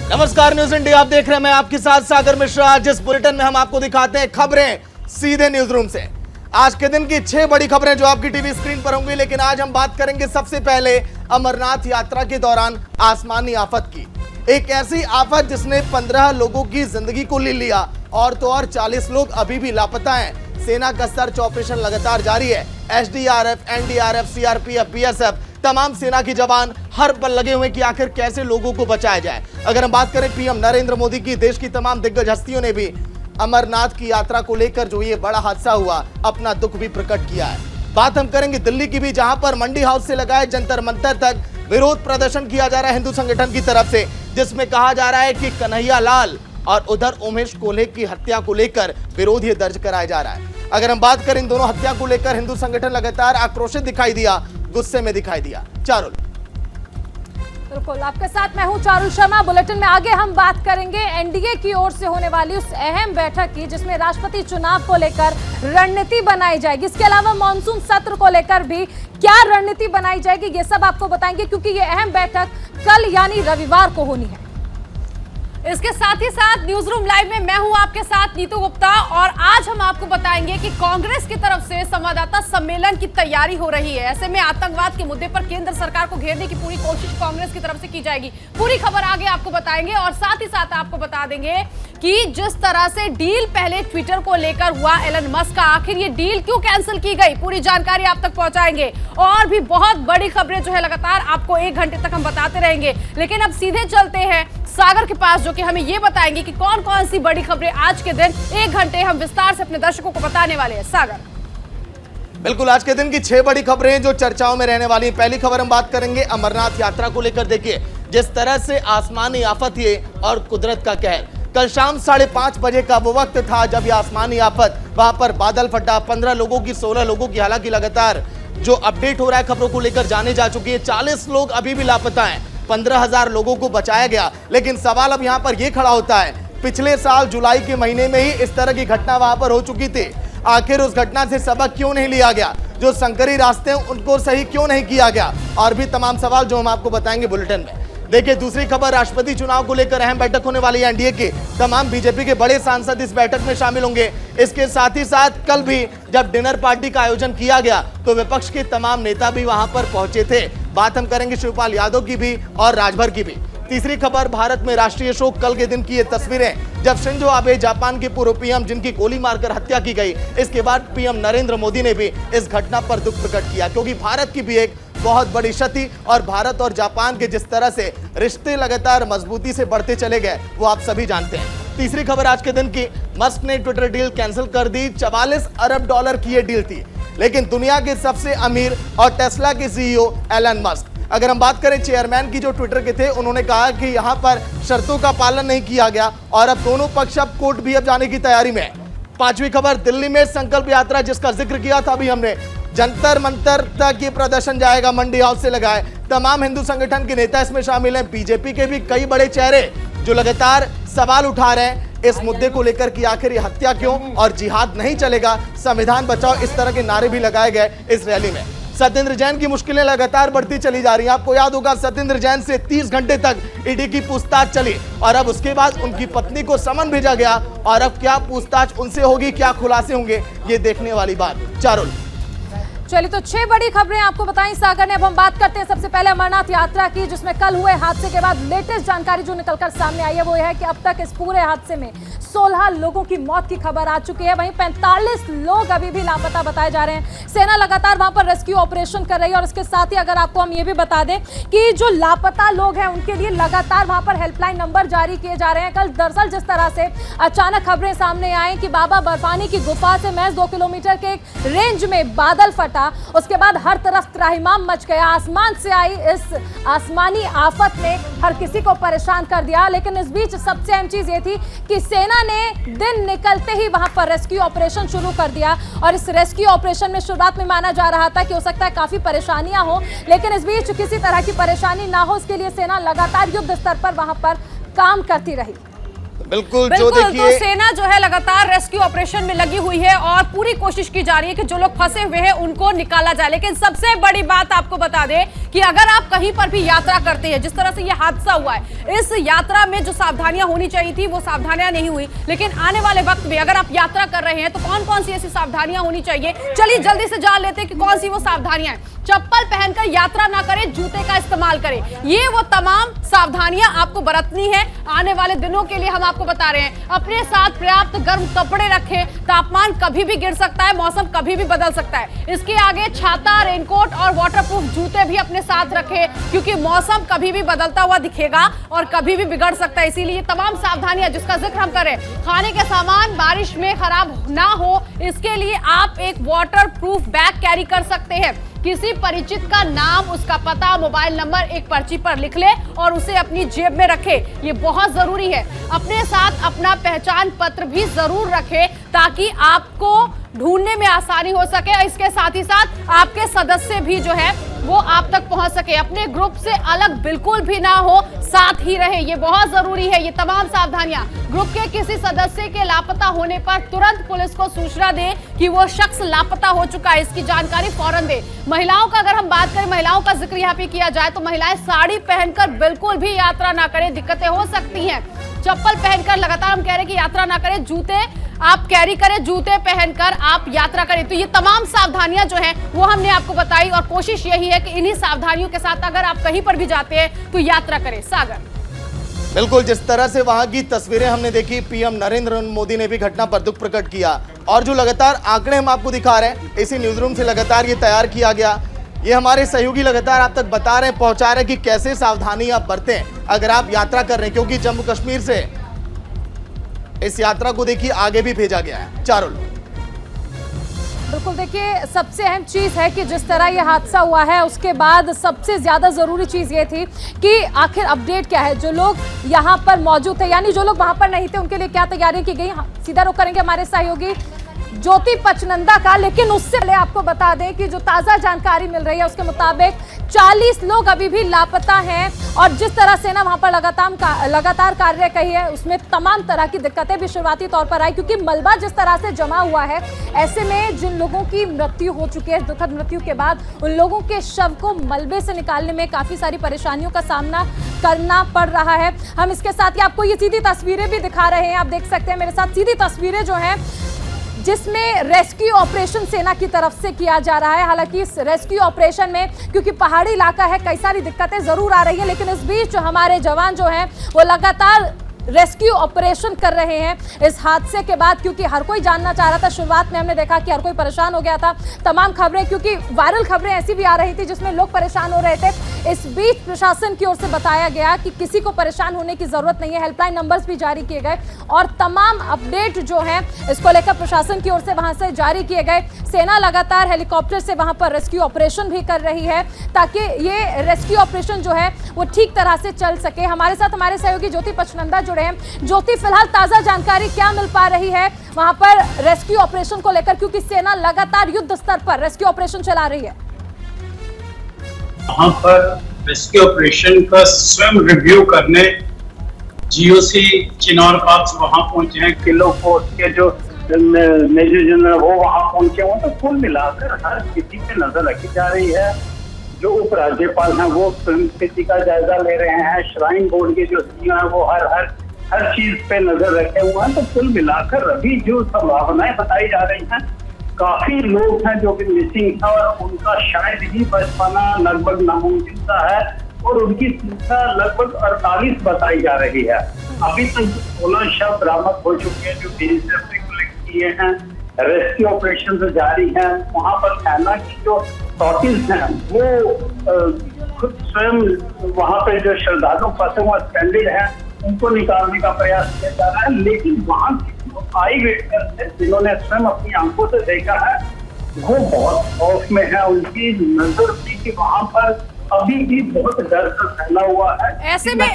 नमस्कार, news India आप देख रहे हैं। मैं आपके साथ सागर मिश्रा। जिस बुलेटिन में हम आपको दिखाते हैं खबरें सीधे न्यूज रूम से। आज के दिन की 6 बड़ी खबरें जो आपकी टीवी स्क्रीन पर होंगी, लेकिन आज हम बात करेंगे सबसे पहले अमरनाथ यात्रा के दौरान आसमानी आफत की। एक ऐसी आफत जिसने 15 लोगों की जिंदगी को ले लिया और तो और 40 लोग अभी भी लापता हैं। सेना का सर्च ऑपरेशन लगातार जारी है। एसडीआरएफ, एनडीआरएफ, सीआरपीएफ, बीएसएफ, तमाम सेना के जवान हर पल लगे हुए कि आखिर कैसे लोगों को बचाया जाए। अगर हम बात करें पीएम नरेंद्र मोदी की, देश की तमाम दिग्गज हस्तियों ने भी अमरनाथ की यात्रा को लेकर जो ये बड़ा हादसा हुआ, अपना दुख भी प्रकट किया है। बात हम करेंगे दिल्ली की भी, जहां पर मंडी हाउस से लगाए जंतर मंतर तक विरोध प्रदर्शन किया जा रहा है हिंदू संगठन की तरफ से, जिसमें कहा जा रहा है कि कन्हैया लाल और उधर उमेश कोल्हे की हत्या को लेकर विरोध ये दर्ज कराया जा रहा है। अगर हम बात करें इन दोनों हत्या को लेकर, हिंदू संगठन लगातार आक्रोशित दिखाई दिया, गुस्से में दिखाई दिया। चारुल, बिल्कुल आपके साथ मैं हूं चारुल शर्मा। बुलेटिन में आगे हम बात करेंगे एनडीए की ओर से होने वाली उस अहम बैठक की, जिसमें राष्ट्रपति चुनाव को लेकर रणनीति बनाई जाएगी। इसके अलावा मानसून सत्र को लेकर भी क्या रणनीति बनाई जाएगी, ये सब आपको बताएंगे, क्योंकि ये अहम बैठक कल यानी रविवार को होनी है। इसके साथ ही साथ न्यूज रूम लाइव में मैं हूं आपके साथ नीतू गुप्ता, और आज हम आपको बताएंगे कि कांग्रेस की तरफ से संवाददाता सम्मेलन की तैयारी हो रही है। ऐसे में आतंकवाद के मुद्दे पर केंद्र सरकार को घेरने की पूरी कोशिश कांग्रेस की तरफ से की जाएगी। पूरी खबर आगे आपको बताएंगे, और साथ ही साथ आपको बता देंगे कि जिस तरह से डील पहले ट्विटर को लेकर हुआ एलन मस्क का, आखिर ये डील क्यों कैंसिल की गई, पूरी जानकारी आप तक पहुंचाएंगे। और भी बहुत बड़ी खबरें जो है लगातार आपको 1 घंटे तक हम बताते रहेंगे। लेकिन अब सीधे चलते हैं सागर के पास, जो कि हमें ये बताएंगे कि कौन कौन सी बड़ी खबरें आज के दिन 1 घंटे हम विस्तार से अपने दर्शकों को बताने वाले हैं। सागर, बिल्कुल आज के दिन की 6 बड़ी खबरें जो चर्चाओं में रहने वाली। पहली खबर हम बात करेंगे अमरनाथ यात्रा को लेकर। देखिए जिस तरह से आसमानी आफत ये और कुदरत का कहर, कल शाम 5:30 बजे का वो वक्त था जब ये आसमानी आफत वहां पर बादल फटा। 15 लोगों की, 16 लोगों की, हालांकि लगातार जो अपडेट हो रहा है खबरों को लेकर जाने जा चुकी है। 40 लोग अभी भी लापता हैं। 15,000 लोगों को बचाया गया। लेकिन सवाल अब यहां पर यह खड़ा होता है, पिछले साल जुलाई के महीने में ही इस तरह की घटना वहां पर हो चुकी थी। आखिर उस घटना से सबक क्यों नहीं लिया गया? जो संकरी रास्ते हैं उनको सही क्यों नहीं किया गया? और भी तमाम सवाल जो हम आपको बताएंगे बुलेटिन में। देखिए दूसरी खबर, राष्ट्रपति चुनाव को लेकर अहम बैठक होने वाली है। एनडीए के तमाम बीजेपी के बड़े सांसद इस बैठक में शामिल होंगे। इसके साथ ही साथ कल भी जब डिनर पार्टी का आयोजन किया गया तो विपक्ष के तमाम नेता भी वहां पर पहुंचे थे। बात हम करेंगे शिवपाल यादव की भी और राजभर की भी। तीसरी खबर, भारत में राष्ट्रीय शोक। कल के दिन की ये तस्वीरें जब शिंजो आबे, जापान के पूर्व पीएम जिनकी गोली मारकर हत्या की गई, इसके बाद पीएम नरेंद्र मोदी ने भी इस घटना पर दुख प्रकट किया, क्योंकि भारत की भी एक बहुत बड़ी क्षति और भारत और जापान के जिस तरह से रिश्ते लगातार मजबूती से बढ़ते चले गए वो आप सभी जानते हैं। तीसरी खबर आज के दिन की, मस्क ने ट्विटर डील कैंसिल कर दी। 44 अरब डॉलर की ये डील थी, लेकिन दुनिया के सबसे अमीर और टेस्ला के सीईओ एलन मस्क, अगर हम बात करें चेयरमैन की जो ट्विटर के थे, उन्होंने कहा कि यहां पर शर्तों का पालन नहीं किया गया और अब दोनों पक्ष अब कोर्ट भी अब जाने की तैयारी में है। पांचवी खबर, दिल्ली में संकल्प यात्रा जिसका जिक्र किया था अभी हमने, जंतर मंतर तक ये प्रदर्शन जाएगा। मंडी हाउस से लगाए तमाम हिंदू संगठन के नेता इसमें शामिल हैं। बीजेपी के भी कई बड़े चेहरे जो लगातार सवाल उठा रहे हैं इस मुद्दे को लेकर कि आखिर ये हत्या क्यों और जिहाद नहीं चलेगा, संविधान बचाओ, इस तरह के नारे भी लगाए गए इस रैली में। सत्येंद्र जैन की मुश्किलें लगातार बढ़ती चली जा रही हैं। आपको याद होगा सत्येंद्र जैन से 30 घंटे तक ईडी की पूछताछ चली और अब उसके बाद उनकी पत्नी को समन भेजा गया, और अब क्या पूछताछ उनसे होगी, क्या खुलासे होंगे, ये देखने वाली बात। चारुल, चलिए तो 6 बड़ी खबरें आपको बताई सागर ने। अब हम बात करते हैं सबसे पहले अमरनाथ यात्रा की, जिसमें कल हुए हादसे के बाद लेटेस्ट जानकारी जो निकलकर सामने आई है वो है कि अब तक इस पूरे हादसे में 16 लोगों की मौत की खबर आ चुकी है। वहीं 45 लोग अभी भी लापता बताए जा रहे हैं। सेना लगातार वहां पर रेस्क्यू ऑपरेशन कर रही है, और इसके साथ ही अगर आपको हम ये भी बता दें कि जो लापता लोग हैं उनके लिए लगातार वहां पर हेल्पलाइन नंबर जारी किए जा रहे हैं। कल दरअसल जिस तरह से अचानक खबरें सामने आई कि बाबा बर्फानी की गुफा से महज 2 किलोमीटर के रेंज में बादल फटा, उसके बाद हर तरफ त्राहिमाम मच गया। आसमान से आई इस आसमानी आफत ने हर किसी को परेशान कर दिया। लेकिन इस बीच सबसे अहम चीज ये थी कि सेना ने दिन निकलते ही वहां पर रेस्क्यू ऑपरेशन शुरू कर दिया, और इस रेस्क्यू ऑपरेशन में शुरुआत में माना जा रहा था कि हो सकता है काफी परेशानियां हो, लेकिन इस बीच किसी तरह की परेशानी ना हो इसके लिए सेना लगातार युद्ध स्तर पर वहां पर काम करती रही। बिल्कुल बिल्कुल, जो देखिए तो सेना जो है लगातार रेस्क्यू ऑपरेशन में लगी हुई है और पूरी कोशिश की जा रही है कि जो लोग फंसे हुए हैं उनको निकाला जाए। लेकिन सबसे बड़ी बात आपको बता दें कि अगर आप कहीं पर भी यात्रा करते हैं, जिस तरह से ये हादसा हुआ है, इस यात्रा में जो सावधानियां होनी चाहिए थी वो सावधानियां नहीं हुई। लेकिन आने वाले वक्त में अगर आप यात्रा कर रहे हैं तो कौन कौन सी ऐसी सावधानियां होनी चाहिए, चलिए जल्दी से जान लेते हैं कि कौन सी वो सावधानियां हैं। चप्पल पहनकर यात्रा ना करें, जूते का इस्तेमाल करें, ये वो तमाम सावधानियां आपको बरतनी है आने वाले दिनों के लिए। हम आपको बता रहे हैं अपने साथ पर्याप्त गर्म कपड़े रखें, तापमान कभी भी गिर सकता है, मौसम कभी भी बदल सकता है। इसके आगे छाता, रेनकोट और वाटरप्रूफ जूते भी अपने साथ रखें, क्योंकि मौसम कभी भी बदलता हुआ दिखेगा और कभी भी बिगड़ सकता है। इसीलिए तमाम सावधानियां जिसका जिक्र हम करें, खाने के सामान बारिश में खराब ना हो, इसके लिए आप एक वाटरप्रूफ बैग कैरी कर सकते हैं। किसी परिचित का नाम, उसका पता, मोबाइल नंबर एक पर्ची पर लिख ले और उसे अपनी जेब में रखे, ये बहुत जरूरी है। अपने साथ अपना पहचान पत्र भी जरूर रखें ताकि आपको ढूंढने में आसानी हो सके। इसके साथ ही साथ आपके सदस्य भी जो है वो आप तक पहुंच सके, अपने ग्रुप से अलग बिल्कुल भी ना हो, साथ ही रहे, ये बहुत जरूरी है। ये तमाम सावधानियां ग्रुप के किसी सदस्य के लापता होने पर तुरंत पुलिस को सूचना दें कि वो शख्स लापता हो चुका है, इसकी जानकारी फौरन दें। महिलाओं का अगर हम बात करें, महिलाओं का जिक्र यहाँ पे किया जाए तो महिलाएं साड़ी पहनकर बिल्कुल भी यात्रा ना करें, दिक्कतें हो सकती हैं। चप्पल पहनकर लगातार हम कह रहे हैं कि यात्रा ना करें, जूते आप कैरी करें, जूते पहनकर आप यात्रा करें। तो ये तमाम सावधानियां जो हैं वो हमने आपको बताई और कोशिश यही है कि इन्हीं सावधानियों के साथ अगर आप कहीं पर भी जाते हैं तो यात्रा करें। सागर, बिल्कुल जिस तरह से वहां की तस्वीरें हमने देखी, पीएम नरेंद्र मोदी ने भी घटना पर दुख प्रकट किया और जो लगातार आंकड़े हम आपको दिखा रहे हैं, इसी न्यूज रूम से लगातार ये तैयार किया गया। ये हमारे सहयोगी लगातार आप तक बता रहे हैं, पहुंचा रहे हैं कि कैसे सावधानी आप बरतें अगर आप यात्रा कर रहे हैं, क्योंकि जम्मू कश्मीर से इस यात्रा को देखिए आगे भी भेजा गया है। चारुल, बिल्कुल देखिए, सबसे अहम चीज है कि जिस तरह ये हादसा हुआ है उसके बाद सबसे ज्यादा जरूरी चीज ये थी कि आखिर अपडेट क्या है, जो लोग यहाँ पर मौजूद थे, यानी जो लोग वहां पर नहीं थे, उनके लिए क्या तैयारी की गई। सीधा रुख करेंगे हमारे सहयोगी ज्योति पचनंदा का, लेकिन उससे पहले आपको बता दें कि जो ताजा जानकारी मिल रही है उसके मुताबिक 40 लोग अभी भी लापता हैं और जिस तरह से ना वहां पर लगातार कार्य कही है, उसमें तमाम तरह की दिक्कतें भी शुरुआती तौर पर आई, क्योंकि मलबा जिस तरह से जमा हुआ है, ऐसे में जिन लोगों की मृत्यु हो चुकी है, दुखद मृत्यु के बाद उन लोगों के शव को मलबे से निकालने में काफी सारी परेशानियों का सामना करना पड़ रहा है। हम इसके साथ ही आपको ये सीधी तस्वीरें भी दिखा रहे हैं, आप देख सकते हैं मेरे साथ सीधी तस्वीरें जो है जिसमें रेस्क्यू ऑपरेशन सेना की तरफ से किया जा रहा है। हालांकि इस रेस्क्यू ऑपरेशन में क्योंकि पहाड़ी इलाका है, कई सारी दिक्कतें जरूर आ रही है, लेकिन इस बीच हमारे जवान जो हैं वो लगातार रेस्क्यू ऑपरेशन कर रहे हैं इस हादसे के बाद, क्योंकि हर कोई जानना चाह रहा था। शुरुआत में हमने देखा कि हर कोई परेशान हो गया था, तमाम खबरें, क्योंकि वायरल खबरें ऐसी भी आ रही थी जिसमें लोग परेशान हो रहे थे। इस बीच प्रशासन की ओर से बताया गया कि किसी को परेशान होने की जरूरत नहीं है, हेल्पलाइन नंबर्स भी जारी किए गए और तमाम अपडेट जो है इसको लेकर प्रशासन की ओर से वहां से जारी किए गए। सेना लगातार हेलीकॉप्टर से वहां पर रेस्क्यू ऑपरेशन भी कर रही है ताकि ये रेस्क्यू ऑपरेशन जो है वो ठीक तरह से चल सके। हमारे साथ हमारे सहयोगी ज्योति पचनंदा जुड़े हैं। ज्योति, फिलहाल ताजा जानकारी क्या मिल पा रही है वहां पर रेस्क्यू ऑपरेशन को लेकर, क्योंकि सेना लगातार युद्ध स्तर पर रेस्क्यू ऑपरेशन चला रही है। वहां पर रेस्क्यू ऑपरेशन का स्वयं रिव्यू करने जीओसी चिनार पार्क वहां पहुंचे हैं, किलो फोर्स के जो मेजर जनरल वो वहां पहुंचे हुए। तो कुल मिलाकर हर स्थिति पे नजर रखी जा रही है। जो उप राज्यपाल हैं वो स्थिति का जायजा ले रहे हैं, श्राइन बोर्ड के जो सीईओ हैं वो हर चीज पे नजर रखे हुए हैं। तो कुल मिलाकर अभी जो संभावनाएं बताई जा रही हैं, काफी लोग हैं जो कि मिसिंग था और उनका शायद ही बच पाना लगभग नामुमकिन सा है और उनकी संख्या लगभग 48 बताई जा रही है। अभी तक 16 शव बरामद हो चुके हैं जो बीएसएफ ने कलेक्ट किए हैं। रेस्क्यू ऑपरेशन जारी है। वहां पर सेना की जो अथॉरिटीज हैं वो खुद स्वयं वहां पे जो श्रद्धालु फंसे हुए स्टैंडर्ड है उनको निकालने का प्रयास किया जा रहा है। लेकिन वहां आई विटनेस है जिन्होंने स्वयं अपनी आंखों से देखा है वो बहुत खौफ में है। उनकी नजर थी कि वहां पर अभी भी बहुत डर से फैला हुआ है। ऐसे में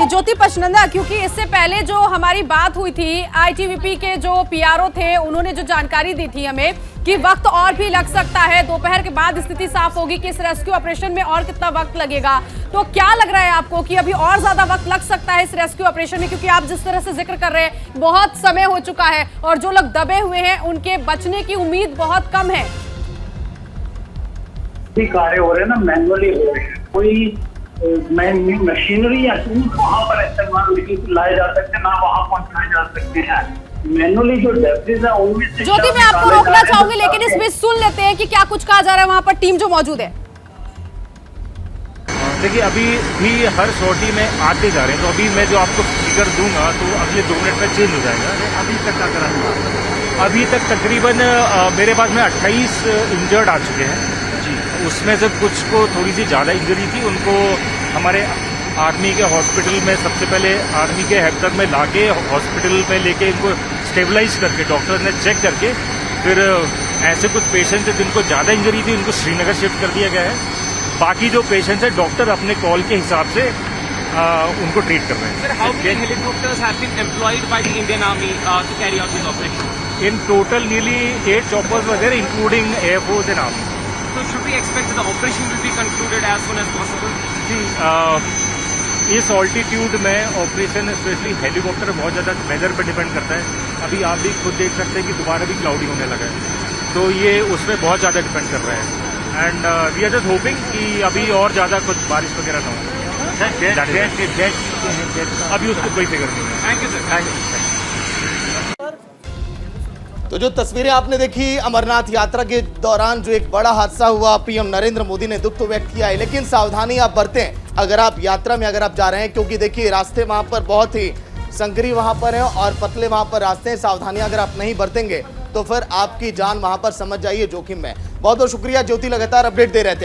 ज्योति पचनंदा, क्योंकि इससे पहले जो हमारी बात हुई थी आईटीबीपी के जो पीआरओ थे, उन्होंने जो जानकारी दी थी हमें कि वक्त और भी लग सकता है, दोपहर के बाद स्थिति साफ होगी कि इस रेस्क्यू ऑपरेशन में और कितना वक्त लगेगा। तो क्या लग रहा है आपको कि अभी और ज्यादा वक्त लग सकता है इस रेस्क्यू ऑपरेशन में, क्योंकि आप जिस तरह से जिक्र कर रहे हैं बहुत समय हो चुका है और जो लोग दबे हुए हैं उनके बचने की उम्मीद बहुत कम है। कार्य हो रहे हैं ना, मैनुअली हो रहे हैं, कोई मशीनरी या टूल्स वहां पर इस्तेमाल नहीं लाए जा सकते, ना वहां पहुंचाए जा सकते हैं। मैनुअली जो डेब्रिस है उनमें से ज्योति, मैं आपको रोकना चाहूंगी, लेकिन इस बीच सुन लेते हैं कि क्या कुछ कहा जा रहा है वहां पर टीम जो मौजूद है। देखिए, अभी भी हर सॉर्टी में आते जा रहे हैं, तो अभी मैं जो आपको फिगर दूंगा तो अगले 2 मिनट में चेंज हो जाएगा। अभी तक का करा, अभी तक तकरीबन मेरे पास में 28 इंजर्ड आ चुके हैं जी। उसमें से कुछ को थोड़ी सी ज़्यादा इंजरी थी, उनको हमारे आर्मी के हॉस्पिटल में सबसे पहले आर्मी के हेक्टर में लाके हॉस्पिटल में लेके इनको स्टेबलाइज करके डॉक्टर ने चेक करके फिर ऐसे कुछ पेशेंट्स हैं जिनको ज़्यादा इंजरी थी उनको श्रीनगर शिफ्ट कर दिया गया है। बाकी जो पेशेंट्स हैं डॉक्टर अपने कॉल के हिसाब से उनको ट्रीट कर रहे हैं। Sir, how many helicopters have been employed by the Indian Army to carry out this operation? In total, nearly 8 choppers were there, including Air Force and Army. So should we expect that the operation will be concluded as soon as possible? जी, इस altitude में operation specially helicopter बहुत ज़्यादा weather पर depend करता है। अभी आप भी खुद देख सकते हैं कि दोबारा भी क्लाउडी होने लगा है, तो ये उसमें बहुत ज़्यादा डिपेंड कर रहा है। And we are just hoping कि अभी और ज़्यादा कुछ बारिश वगैरह ना हो। अभी उसको कोई फिगर नहीं है। Thank you, sir. Thank you. तो जो तस्वीरें आपने देखी अमरनाथ यात्रा के दौरान जो एक बड़ा हादसा हुआ, पीएम नरेंद्र मोदी ने दुख तो व्यक्त किया है, लेकिन सावधानी आप बरतें अगर आप यात्रा में अगर आप जा रहे हैं, क्योंकि देखिए रास्ते वहां पर बहुत ही संकरी वहां पर हैं और पतले वहां पर रास्ते हैं। सावधानियां अगर आप नहीं बरतेंगे तो फिर आपकी जान वहां पर समझ जाइए जोखिम में। बहुत बहुत शुक्रिया ज्योति, लगातार अपडेट दे रहे थे।